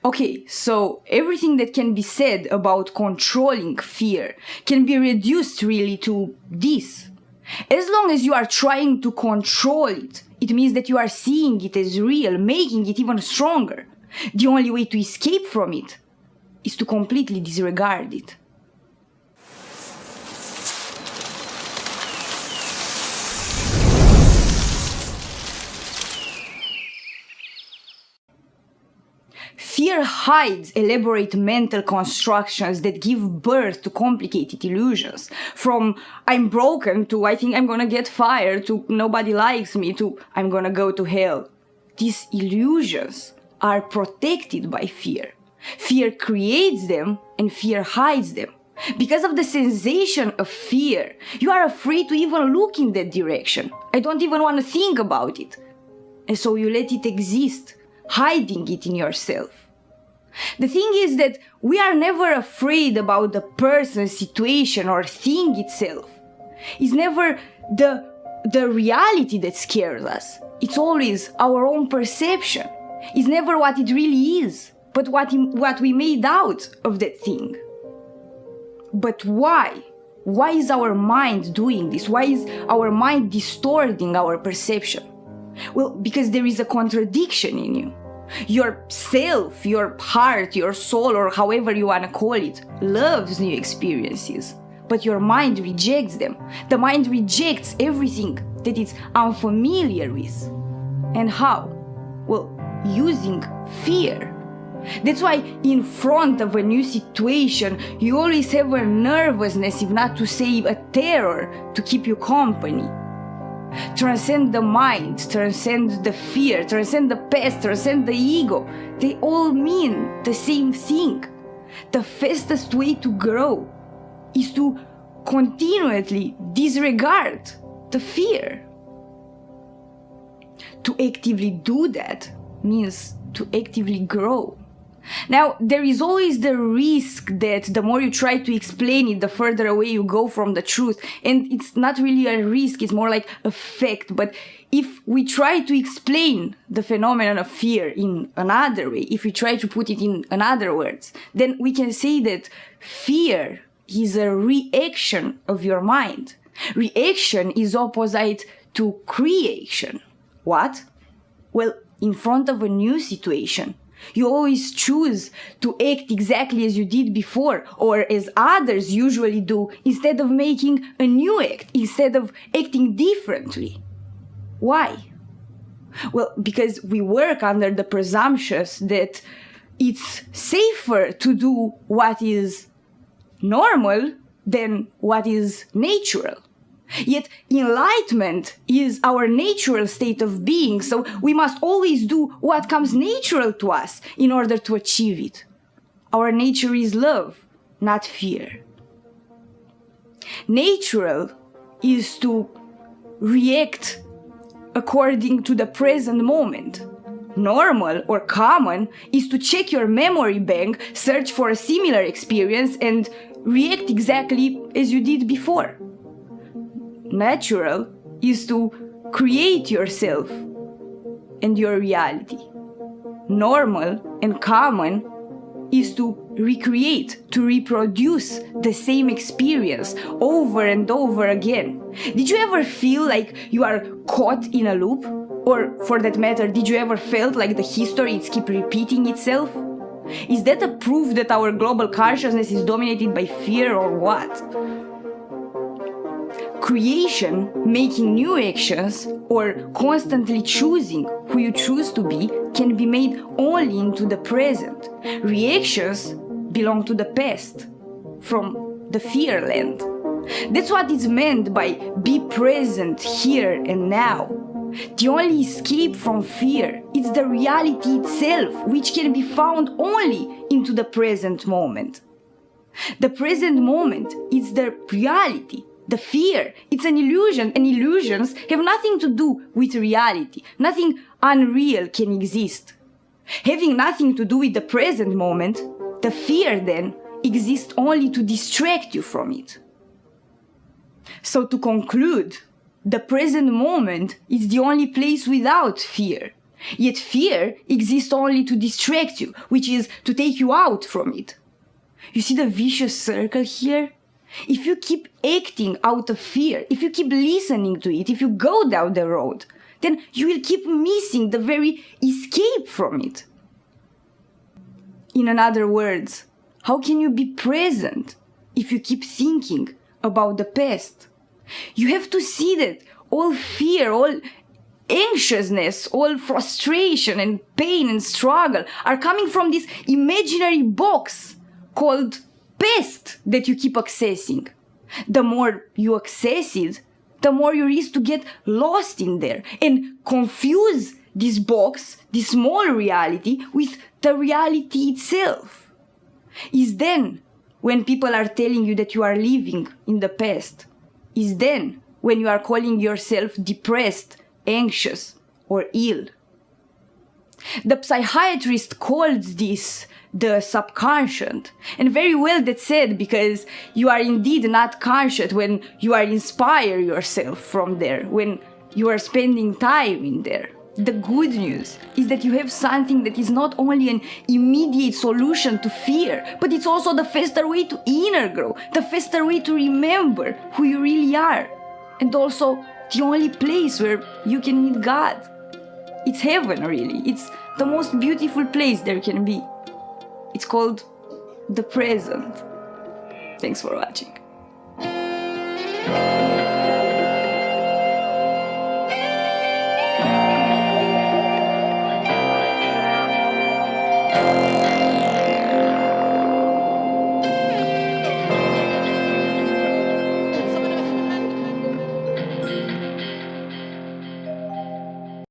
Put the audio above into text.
Okay, so everything that can be said about controlling fear can be reduced really to this. As long as you are trying to control it, it means that you are seeing it as real, making it even stronger. The only way to escape from it is to completely disregard it. Fear hides elaborate mental constructions that give birth to complicated illusions. From I'm broken to I think I'm gonna get fired to nobody likes me to I'm gonna go to hell. These illusions are protected by fear. Fear creates them and fear hides them. Because of the sensation of fear, you are afraid to even look in that direction. I don't even want to think about it. And so you let it exist, hiding it in yourself. The thing is that we are never afraid about the person, situation, or thing itself. It's never the reality that scares us. It's always our own perception. It's never what it really is, but what we made out of that thing. But why? Why is our mind doing this? Why is our mind distorting our perception? Well, because there is a contradiction in you. Your self, your heart, your soul, or however you want to call it, loves new experiences, but your mind rejects them. The mind rejects everything that it's unfamiliar with. And how? Well, using fear. That's why in front of a new situation, you always have a nervousness, if not to say a terror, to keep you company. Transcend the mind, transcend the fear, transcend the past, transcend the ego. They all mean the same thing. The fastest way to grow is to continually disregard the fear. To actively do that means to actively grow. Now, there is always the risk that the more you try to explain it, the further away you go from the truth. And it's not really a risk, it's more like a fact. But if we try to explain the phenomenon of fear in another way, if we try to put it in another words, then we can say that fear is a reaction of your mind. Reaction is opposite to creation. What? Well, in front of a new situation, you always choose to act exactly as you did before, or as others usually do, instead of making a new act, instead of acting differently. Why? Well, because we work under the presumption that it's safer to do what is normal than what is natural. Yet enlightenment is our natural state of being, so we must always do what comes natural to us in order to achieve it. Our nature is love, not fear. Natural is to react according to the present moment. Normal or common is to check your memory bank, search for a similar experience, and react exactly as you did before. Natural is to create yourself and your reality. Normal and common is to recreate, to reproduce the same experience over and over again. Did you ever feel like you are caught in a loop? Or, for that matter, did you ever felt like the history is keep repeating itself? Is that a proof that our global consciousness is dominated by fear or what? Creation, making new actions, or constantly choosing who you choose to be can be made only into the present. Reactions belong to the past, from the fear land. That's what is meant by be present here and now. The only escape from fear is the reality itself, which can be found only into the present moment. The present moment is the reality. The fear, it's an illusion, and illusions have nothing to do with reality. Nothing unreal can exist. Having nothing to do with the present moment, the fear then exists only to distract you from it. So to conclude, the present moment is the only place without fear. Yet fear exists only to distract you, which is to take you out from it. You see the vicious circle here? If you keep acting out of fear, if you keep listening to it, if you go down the road, then you will keep missing the very escape from it. In other words, how can you be present if you keep thinking about the past? You have to see that all fear, all anxiousness, all frustration and pain and struggle are coming from this imaginary box called past that you keep accessing. The more you access it, the more you risk to get lost in there and confuse this box, this small reality, with the reality itself. Is then when people are telling you that you are living in the past. Is then when you are calling yourself depressed, anxious, or ill. The psychiatrist called this the subconscious, and very well that's said, because you are indeed not conscious when you are inspire yourself from there, when you are spending time in there. The good news is that you have something that is not only an immediate solution to fear, but it's also the faster way to inner growth, the faster way to remember who you really are, and also the only place where you can meet God. It's heaven, really. It's the most beautiful place there can be. It's called the present. Thanks for watching.